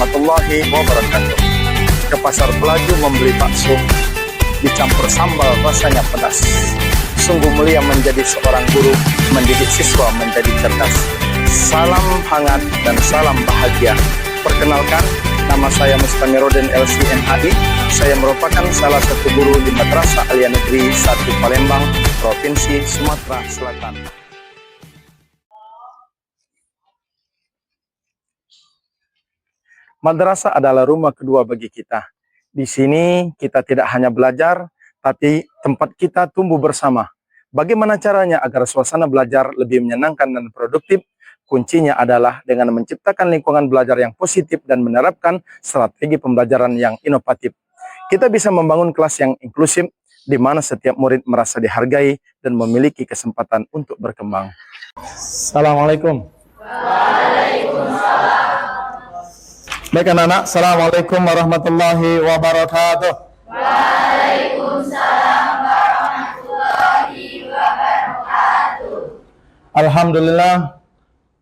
warahmatullahi wabarakatuh. Ke pasar Pelaju membeli bakso dicampur sambal rasanya pedas. Sungguh mulia menjadi seorang guru, mendidik siswa menjadi cerdas. Salam hangat dan salam bahagia. Perkenalkan, nama saya Mustamiruddin LCMHI. Saya merupakan salah satu guru di Madrasah Aliyah Negeri 1 Palembang, Provinsi Sumatera Selatan. Madrasah adalah rumah kedua bagi kita. Di sini kita tidak hanya belajar, tapi tempat kita tumbuh bersama. Bagaimana caranya agar suasana belajar lebih menyenangkan dan produktif? Kuncinya adalah dengan menciptakan lingkungan belajar yang positif dan menerapkan strategi pembelajaran yang inovatif. Kita bisa membangun kelas yang inklusif, di mana setiap murid merasa dihargai dan memiliki kesempatan untuk berkembang. Assalamualaikum. Waalaikumsalam. Baik anak-anak, Assalamualaikum warahmatullahi wabarakatuh. Waalaikumsalam warahmatullahi wabarakatuh. Alhamdulillah,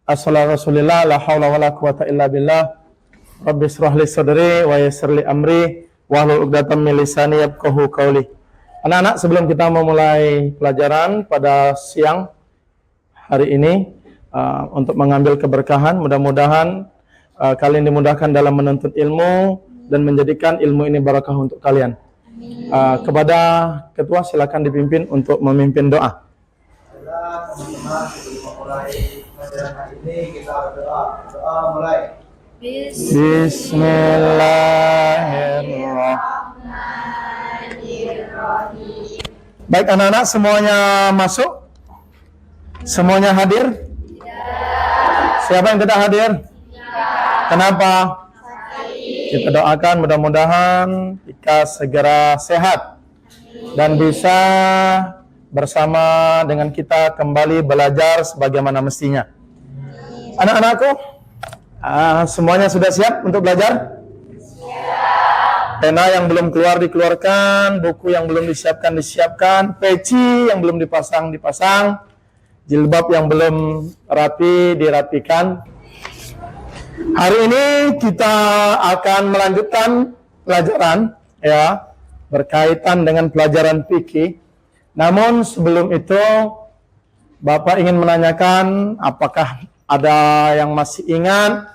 assalatu rasulillah, la hawla wa la quwata illa billah. Rabbi shrah li sadri wa yassir li amri wahlul 'uqdatam min lisani yafqahu qawli. Anak-anak, sebelum kita memulai pelajaran pada siang hari ini, untuk mengambil keberkahan, mudah-mudahan kalian dimudahkan dalam menuntut ilmu dan menjadikan ilmu ini barakah untuk kalian. Kepada ketua silakan dipimpin untuk memimpin doa. Teman-teman, sebelum memulai pelajaran hari ini kita berdoa. Doa mulai. Bismillahirrahmanirrahim. Baik anak-anak, semuanya masuk? Semuanya hadir? Siapa yang tidak hadir? Kenapa? Kita doakan mudah-mudahan Ika segera sehat dan bisa bersama dengan kita kembali belajar sebagaimana mestinya. Anak-anakku, semuanya sudah siap untuk belajar? Siap. Pena yang belum keluar dikeluarkan, buku yang belum disiapkan, peci yang belum dipasang, jilbab yang belum rapi dirapikan. Hari ini kita akan melanjutkan pelajaran berkaitan dengan pelajaran fikih. Namun sebelum itu Bapak ingin menanyakan apakah ada yang masih ingat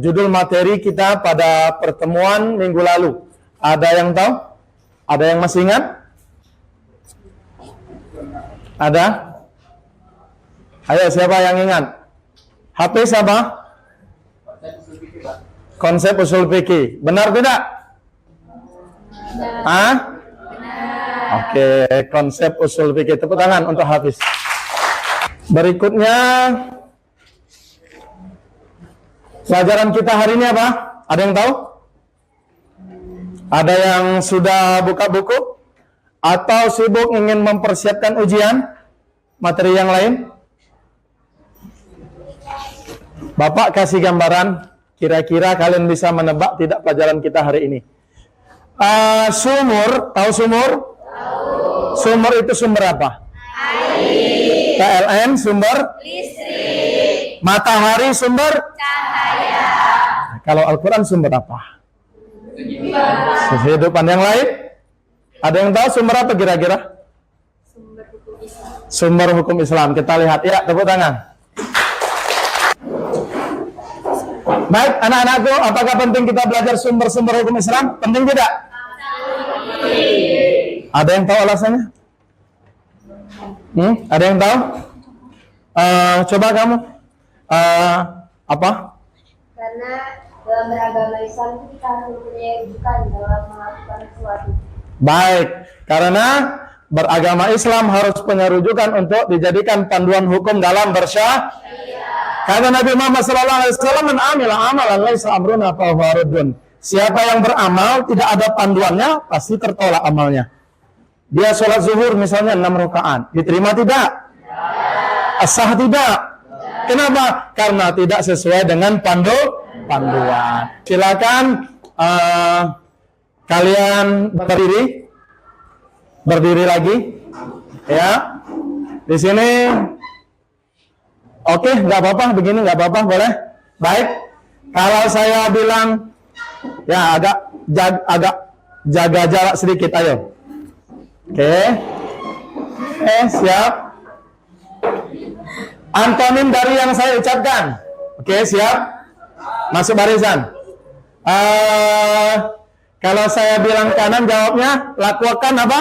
judul materi kita pada pertemuan minggu lalu. Ada yang tahu? Ada yang masih ingat? Ada? Ayo, siapa yang ingat? Hafiz apa? Konsep usul fikih. Benar tidak? Benar. Oke, konsep usul fikih. Tepuk tangan untuk Hafiz. Berikutnya, pelajaran kita hari ini apa? Ada yang tahu? Ada yang sudah buka buku? Atau sibuk ingin mempersiapkan ujian? Materi yang lain? Bapak kasih gambaran. Kira-kira kalian bisa menebak tidak pelajaran kita hari ini? Sumur, tahu sumur? Tahu. Sumur itu sumber apa? Air. PLN sumber? Listrik. Matahari sumber? Cahaya. Kalau Al-Quran sumber apa? Kehidupan yang lain? Ada yang tahu sumber apa kira-kira? Sumber hukum Islam. Sumber hukum Islam. Kita lihat. Ya, tepuk tangan. Baik, anak-anakku, apakah penting kita belajar sumber-sumber hukum Islam? Penting tidak? Ada yang tahu alasannya? Ada yang tahu? Coba kamu. Apa? Karena dalam beragama Islam itu kita harus mempunyai rujukan dalam melakukan sesuatu. Baik, karena beragama Islam harus punya rujukan untuk dijadikan panduan hukum dalam bersyariat. Kata Nabi Muhammad SAW, "Man amila amalan laisa amruna fa huwa raddun." Siapa yang beramal tidak ada panduannya, pasti tertolak amalnya. Dia sholat zuhur misalnya 6 rakaat, diterima tidak? Sah tidak? Kenapa? Karena tidak sesuai dengan panduan. Silakan kalian berdiri lagi, ya. Di sini. Oke, nggak apa-apa, begini nggak apa-apa, boleh. Baik, Kalau saya bilang, ya agak jaga jarak sedikit, ayo. Oke. Siap. Antonim dari yang saya ucapkan. Oke, siap. Masuk barisan. Kalau saya bilang kanan, jawabnya lakukan apa?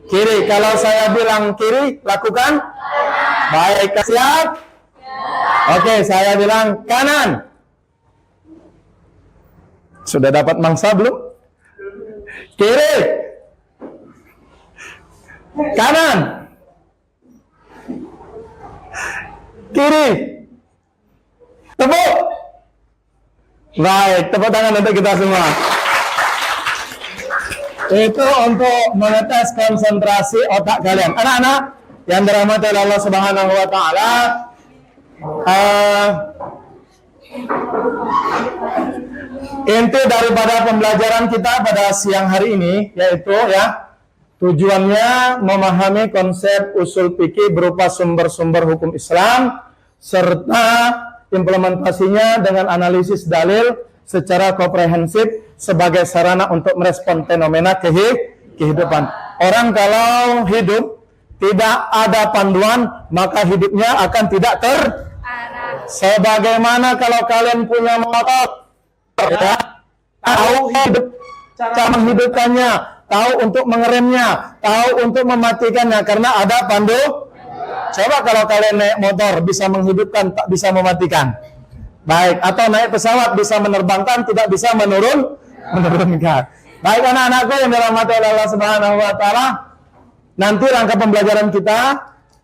Kiri. Kalau saya bilang kiri, lakukan? Baik, siap? Oke, saya bilang kanan. Sudah dapat mangsa belum? Kiri. Kanan. Kiri. Tepuk. Baik, tepuk tangan untuk kita semua. Itu untuk mengetes konsentrasi otak kalian. Anak-anak yang dirahmati oleh Allah Subhanahu wa taala, inti daripada pembelajaran kita pada siang hari ini yaitu ya tujuannya memahami konsep usul fikih berupa sumber-sumber hukum Islam serta implementasinya dengan analisis dalil secara komprehensif sebagai sarana untuk merespon fenomena kehidupan. Orang kalau hidup tidak ada panduan, maka hidupnya akan tidak terarah. Sebagaimana kalau kalian punya motor, ya, tahu hidup, cara menghidupkannya, tahu untuk mengeremnya, tahu untuk mematikannya, karena ada pandu. Coba kalau kalian naik motor bisa menghidupkan, tak bisa mematikan. Baik, atau naik pesawat bisa menerbangkan, tidak bisa menurunkan. Baik anak-anakku yang dirahmati oleh Allah Subhanahu wa taala, nanti rangka pembelajaran kita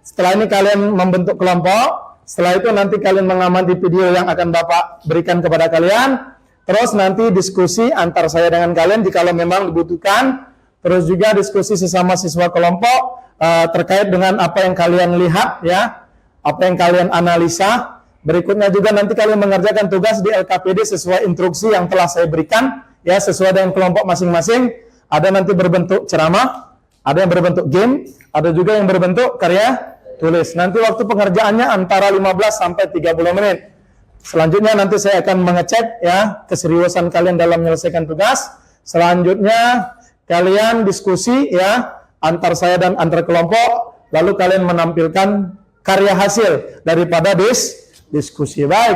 setelah ini kalian membentuk kelompok, setelah itu nanti kalian mengamati video yang akan Bapak berikan kepada kalian, terus nanti diskusi antar saya dengan kalian jika memang dibutuhkan, terus juga diskusi sesama siswa kelompok terkait dengan apa yang kalian lihat ya, apa yang kalian analisa. Berikutnya juga nanti kalian mengerjakan tugas di LKPD sesuai instruksi yang telah saya berikan ya, sesuai dengan kelompok masing-masing. Ada nanti berbentuk ceramah, ada yang berbentuk game, ada juga yang berbentuk karya tulis. Nanti waktu pengerjaannya antara 15 sampai 30 menit. Selanjutnya nanti saya akan mengecek ya keseriusan kalian dalam menyelesaikan tugas. Selanjutnya kalian diskusi ya antar saya dan antar kelompok, lalu kalian menampilkan karya hasil daripada diskusi. Baik.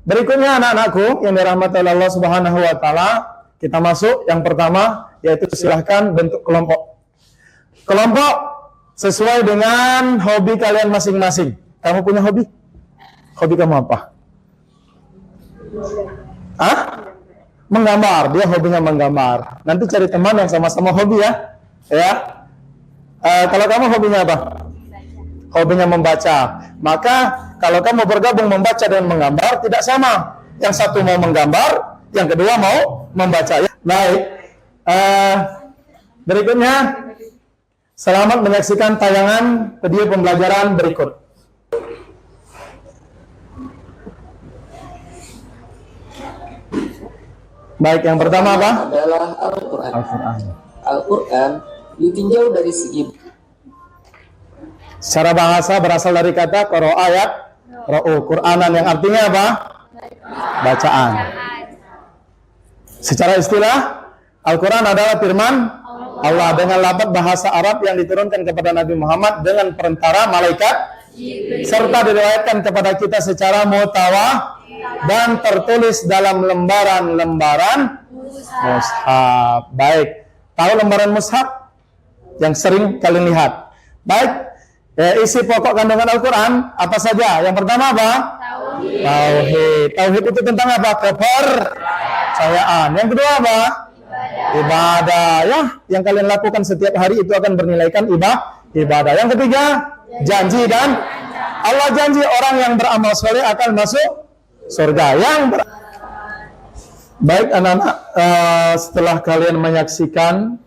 Berikutnya anak-anakku yang dirahmati oleh Allah Subhanahu wa taala, kita masuk yang pertama yaitu silahkan bentuk kelompok. Kelompok sesuai dengan hobi kalian masing-masing. Kamu punya hobi? Hobi kamu apa? Hah? Menggambar. Dia hobinya menggambar. Nanti cari teman yang sama-sama hobi ya. Ya. Kalau kamu hobinya apa? Hobinya membaca. Maka kalau kamu bergabung membaca dan menggambar tidak sama. Yang satu mau menggambar, yang kedua mau membaca. Baik. Berikutnya, selamat menyaksikan tayangan video pembelajaran berikut. Baik, yang pertama apa? Adalah Al-Quran. Al-Quran ditinjau dari segi secara bahasa berasal dari kata qara ayat ra'u, Quranan yang artinya apa? Bacaan. Secara istilah Al-Quran adalah firman Allah dengan lafaz bahasa Arab yang diturunkan kepada Nabi Muhammad dengan perantara malaikat serta diriwayatkan kepada kita secara mutawatir dan tertulis dalam lembaran-lembaran mushaf. Baik. Tahu lembaran mushaf yang sering kalian lihat? Baik. Isi pokok kandungan Al-Quran apa saja? Yang pertama apa? Tauhid. Tauhid itu tentang apa? Kepercayaan. Yang kedua apa? Ibadah. Ya, yang kalian lakukan setiap hari itu akan bernilaikan ibadah. Yang ketiga, janji dan Allah janji orang yang beramal soleh akan masuk surga. Baik anak-anak, setelah kalian menyaksikan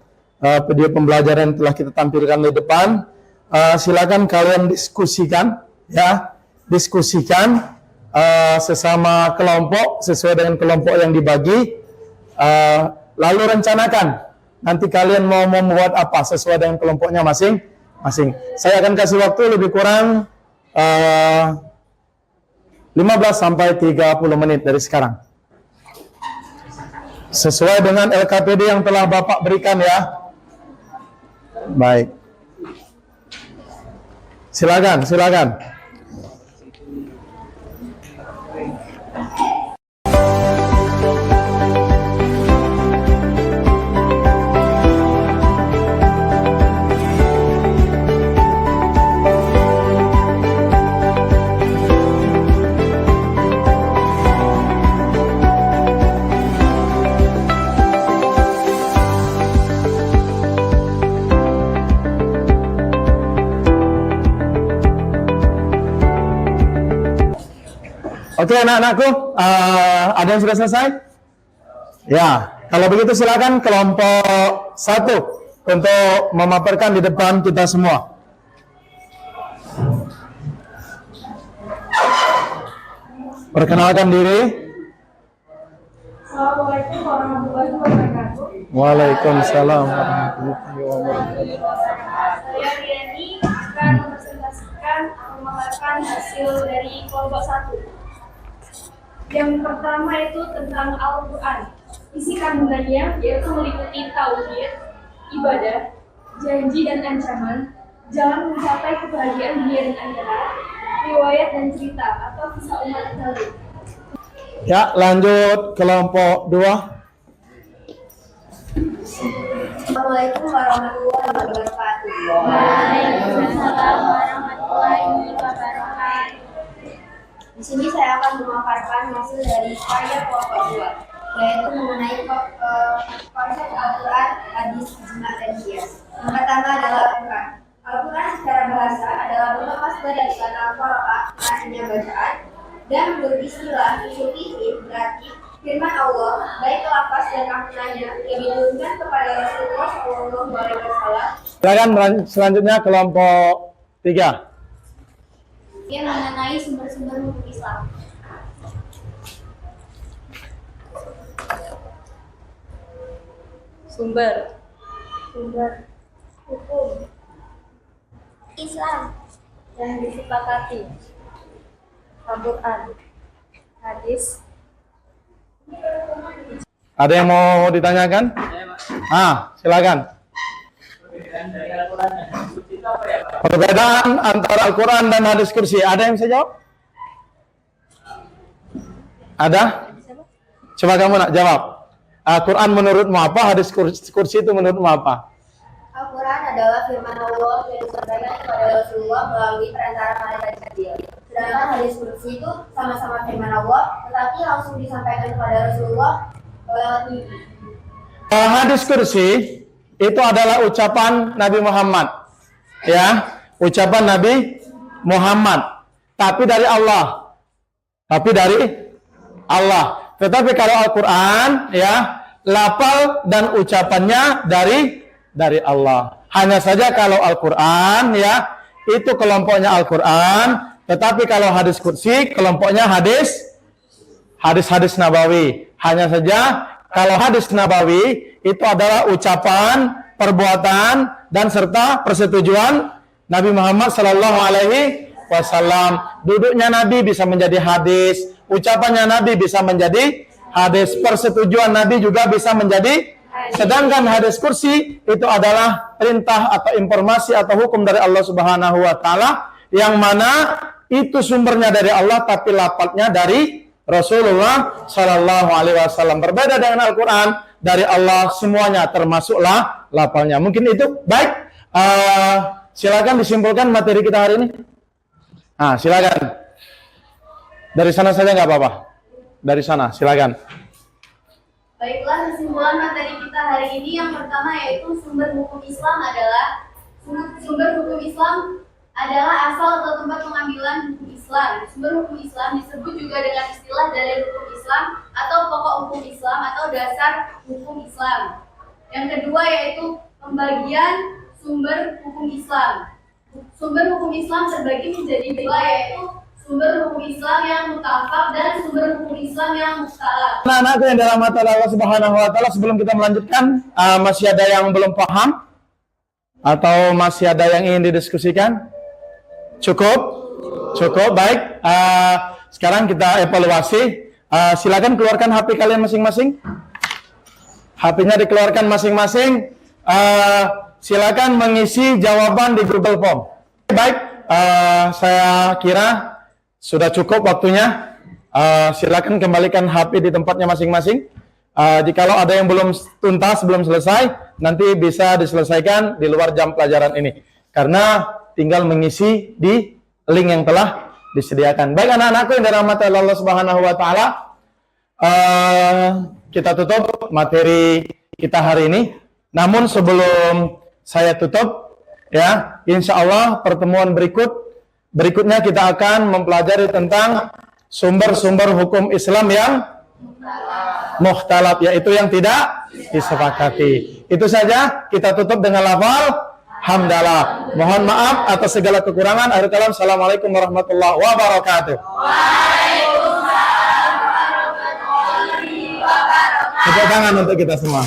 video pembelajaran yang telah kita tampilkan di depan, silakan kalian diskusikan ya, sesama kelompok sesuai dengan kelompok yang dibagi, lalu rencanakan nanti kalian mau membuat apa sesuai dengan kelompoknya masing-masing. Saya akan kasih waktu lebih kurang 15 sampai 30 menit dari sekarang. Sesuai dengan LKPD yang telah Bapak berikan ya. Baik. Silakan, silakan. Oke anak-anakku, ada yang sudah selesai? Ya, kalau begitu silakan kelompok 1 untuk memaparkan di depan kita semua. Perkenalkan diri. Assalamualaikum warahmatullahi wabarakatuh. Waalaikumsalam warahmatullahi wabarakatuh. Saya Riani akan mempresentasikan atau memaparkan hasil dari kelompok 1. Yang pertama itu tentang Al-Quran. Isi kandungannya yaitu meliputi tauhid, ibadah, janji dan ancaman, jalan mencapai kebahagiaan dunia dan akhirat, riwayat dan cerita atau kisah umat Nabi. Ya, lanjut kelompok 2. Assalamualaikum warahmatullahi wabarakatuh. Waalaikumsalam warahmatullahi wabarakatuh. Di sini saya akan memaparkan hasil dari karya kelompok 2, yaitu mengenai konsep Al-Quran, hadis, ijma, dan qiyas. Yang pertama adalah Al-Quran. Al-Quran secara bahasa adalah bentuk masdar dari kata qara'a, artinya bacaan, dan menurut istilah usul fikih berarti firman Allah, baik lafaz dan maknanya yang diturunkan kepada Rasulullah SAW. Silakan selanjutnya kelompok 3. Yang mengenai sumber-sumber hukum Islam. Sumber Hukum Islam yang disepakati, Al-Quran, hadis. Ada yang mau ditanyakan? Silakan. Perbedaan antara Al-Quran dan hadis kursi. Ada yang bisa jawab? Ada? Coba kamu nak jawab. Al-Quran menurutmu apa? Hadis kursi itu menurutmu apa? Al-Quran adalah firman Allah yang disampaikan kepada Rasulullah melalui perantara malaikat Jibril. Sedangkan hadis kursi itu sama-sama firman Allah, tetapi langsung disampaikan kepada Rasulullah lewat mimpi. Hadis kursi itu adalah ucapan Nabi Muhammad. Ya, ucapan Nabi Muhammad. Tapi dari Allah. Tetapi kalau Al-Quran, ya, lafal dan ucapannya dari Allah. Hanya saja kalau Al-Quran, ya, itu kelompoknya Al-Quran. Tetapi kalau hadis kursi, kelompoknya hadis Nabawi. Hanya saja kalau hadis Nabawi itu adalah ucapan, perbuatan, dan serta persetujuan Nabi Muhammad Sallallahu Alaihi Wasallam. Duduknya Nabi bisa menjadi hadis, ucapannya Nabi bisa menjadi hadis, persetujuan Nabi juga bisa menjadi. Sedangkan hadis kursi itu adalah perintah atau informasi atau hukum dari Allah Subhanahu Wa Taala, yang mana itu sumbernya dari Allah tapi lafadznya dari Rasulullah Sallallahu Alaihi Wasallam. Berbeda dengan Al-Quran, dari Allah semuanya termasuklah lafalnya. Mungkin itu baik. Silakan disimpulkan materi kita hari ini. Silakan. Dari sana saja nggak apa-apa. Dari sana, silakan. Baiklah, kesimpulan materi kita hari ini yang pertama yaitu sumber hukum Islam adalah asal atau tempat pengambilan hukum Islam. Sumber hukum Islam disebut juga dengan istilah dalil hukum Islam atau pokok hukum Islam atau dasar hukum Islam. Yang kedua yaitu pembagian sumber hukum Islam. Sumber hukum Islam terbagi menjadi dua, yaitu sumber hukum Islam yang mutafaq dan sumber hukum Islam yang mustalaf. Anak-anakku yang dalam mata Allah Subhanahu Wa Taala, sebelum kita melanjutkan, masih ada yang belum paham atau masih ada yang ingin didiskusikan? Cukup, baik. Sekarang kita evaluasi. Silakan keluarkan HP kalian masing-masing. HP-nya dikeluarkan masing-masing. Silakan mengisi jawaban di Google Form. Baik, saya kira sudah cukup waktunya. Silakan kembalikan HP di tempatnya masing-masing. Jikalau ada yang belum tuntas, belum selesai, nanti bisa diselesaikan di luar jam pelajaran ini. Karena tinggal mengisi di link yang telah disediakan. Baik anak-anakku yang dirahmati Allah Subhanahu wa taala, kita tutup materi kita hari ini. Namun sebelum saya tutup, ya, insya Allah pertemuan berikutnya kita akan mempelajari tentang sumber-sumber hukum Islam yang mukhtalaf, yaitu yang tidak disepakati. Itu saja, kita tutup dengan lafal hamdalah. Mohon maaf atas segala kekurangan. Akhir kalam, assalamualaikum warahmatullahi wabarakatuh. Waalaikumsalam warahmatullahi wabarakatuh. Tepuk tangan untuk kita semua.